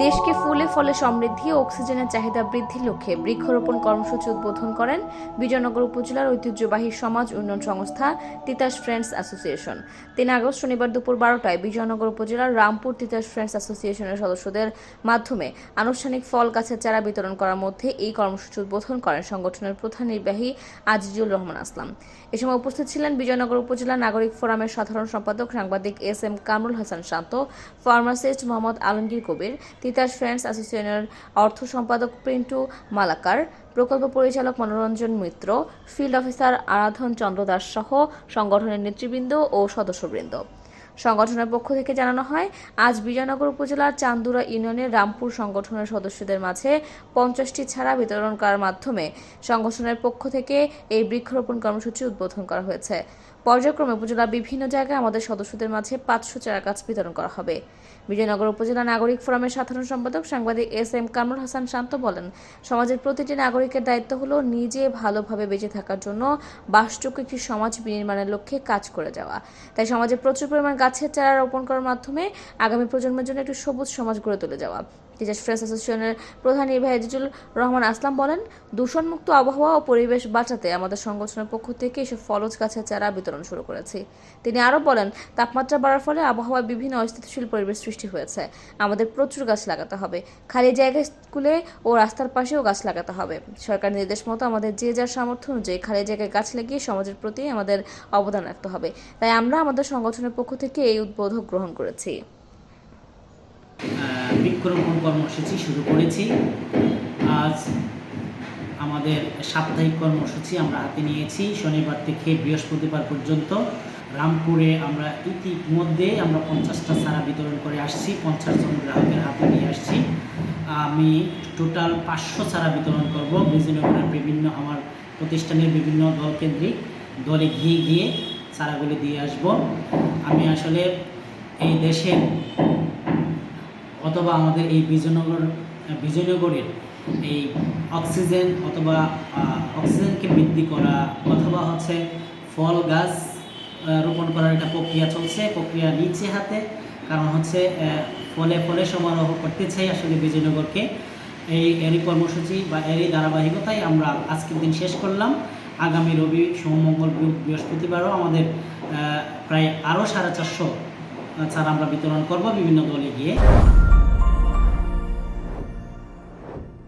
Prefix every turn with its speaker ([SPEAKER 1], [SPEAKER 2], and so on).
[SPEAKER 1] দেশকে ফুলে ফলে সমৃদ্ধি ও অক্সিজেনের চাহিদা বৃদ্ধির লক্ষ্যে বৃক্ষরোপণ কর্মসূচি উদ্বোধন করেন বিজয়নগর উপজেলার ঐতিহ্যবাহী সমাজ উন্নয়ন সংস্থা তিতাস ফ্রেন্ডস অ্যাসোসিয়েশন। ৩ আগস্ট শনিবার দুপুর ১২টায় বিজয়নগর উপজেলার রামপুর তিতাস ফ্রেন্ডস অ্যাসোসিয়েশনের সদস্যদের মাধ্যমে আনুষ্ঠানিক ফল গাছের চারা বিতরণ করার মধ্যে এই কর্মসূচি উদ্বোধন করেন সংগঠনের প্রধান নির্বাহী আজিজুল রহমান আসলাম। এ সময় উপস্থিত ছিলেন বিজয়নগর উপজেলা নাগরিক ফোরামের সাধারণ সম্পাদক সাংবাদিক এস.এম. কামরুল হাসান শান্ত, ফার্মাসিস্ট মোহাম্মদ আলমগীর কবির, তিতাস ফ্রেন্ডস অ্যাসোসিয়েশনের অর্থ সম্পাদক পিন্টু মালাকার, প্রকল্প পরিচালক মনোরঞ্জন মিত্র, ফিল্ড অফিসার আরাধন চন্দ্র দাস সহ সংগঠনের নেতৃবৃন্দ ও সদস্যবৃন্দ। সংগঠনের পক্ষ থেকে জানানো হয়, আজ বিজয়নগর উপজেলার চান্দুরা ইউনিয়নের রামপুর সংগঠনের সদস্যদের মাঝে 50টি চারা বিতরণ করার মাধ্যমে সংগঠনের পক্ষ থেকে এই বৃক্ষরোপণ কর্মসূচি উদ্বোধন করা হয়েছে। পর্যায়ক্রমে উপজেলার বিভিন্ন জায়গায় আমাদের সদস্যদের মাঝে 500 চারা গাছ বিতরণ করা হবে। বিজয়নগর উপজেলা নাগরিক ফোরামের সাধারণ সম্পাদক সাংবাদিক এস.এম. কামরুল হাসান শান্ত বলেন, সমাজের প্রতিটি নাগরিকের দায়িত্ব হলো নিজে ভালোভাবে বেঁচে থাকার জন্য বাসযোগ্য একটি সমাজ বিনির্মাণের লক্ষ্যে কাজ করে যাওয়া। তাই সমাজে প্রচুর পরিমাণ গাছের চারা রোপণ করার মাধ্যমে আগামী প্রজন্মের জন্য একটি সবুজ সমাজ গড়ে তুলে যাওয়া। তিতাস ফ্রেন্ডস অ্যাসোসিয়েশনের প্রধান নির্বাহী আজিজুল রহমান আসলাম বলেন, দূষণমুক্ত আবহাওয়া ও পরিবেশ বাঁচাতে আমাদের সংগঠনের পক্ষ থেকে এসব ফলজ গাছের চারা বিতরণ শুরু করেছি। তিনি আরও বলেন, তাপমাত্রা বাড়ার ফলে আবহাওয়ায় বিভিন্ন অস্থিতিশীল পরিবেশ সৃষ্টি হয়েছে। আমাদের প্রচুর গাছ লাগাতে হবে। খালি জায়গায়, স্কুলে ও রাস্তার পাশেও গাছ লাগাতে হবে। সরকার নির্দেশ মতো আমাদের যে যার সামর্থ্য অনুযায়ী খালি জায়গায় গাছ লাগিয়ে সমাজের প্রতি আমাদের অবদান রাখতে হবে। তাই আমরা আমাদের সংগঠনের পক্ষ থেকে এই উদ্বোধক গ্রহণ করেছি।
[SPEAKER 2] বৃক্ষরোপণ কর্মসূচি শুরু করেছি। আজ আমাদের সাপ্তাহিক কর্মসূচি আমরা হাতে নিয়েছি। শনিবার থেকে বৃহস্পতিবার পর্যন্ত রামপুরে আমরা ইতিমধ্যে 50টা চারা বিতরণ করে আসছি, 50 জন গ্রাহকের হাতে নিয়ে আসছি। আমি টোটাল 500 চারা বিতরণ করব। বিজয়নগরের বিভিন্ন আমার প্রতিষ্ঠানের বিভিন্ন দলকেন্দ্রিক দলে গিয়ে চারাগুলি দিয়ে আসব। আমি আসলে এই দেশের অথবা আমাদের এই বিজয়নগরের এই অক্সিজেন অথবা অক্সিজেনকে বৃদ্ধি করা অথবা ফল গাছ রোপণ করার একটা প্রক্রিয়া চলছে, প্রক্রিয়া নিচ্ছে হাতে। কারণ ফলে ফলে সমারোহ করতে চাই আসলে বিজয়নগরকে। এরই কর্মসূচি বা এরই ধারাবাহিকতায় আমরা আজকের দিন শেষ করলাম। আগামী রবি, সোম, মঙ্গল, বৃহস্পতিবারও আমাদের প্রায় আরও 450 চারা আমরা বিতরণ করব বিভিন্ন দলে গিয়ে।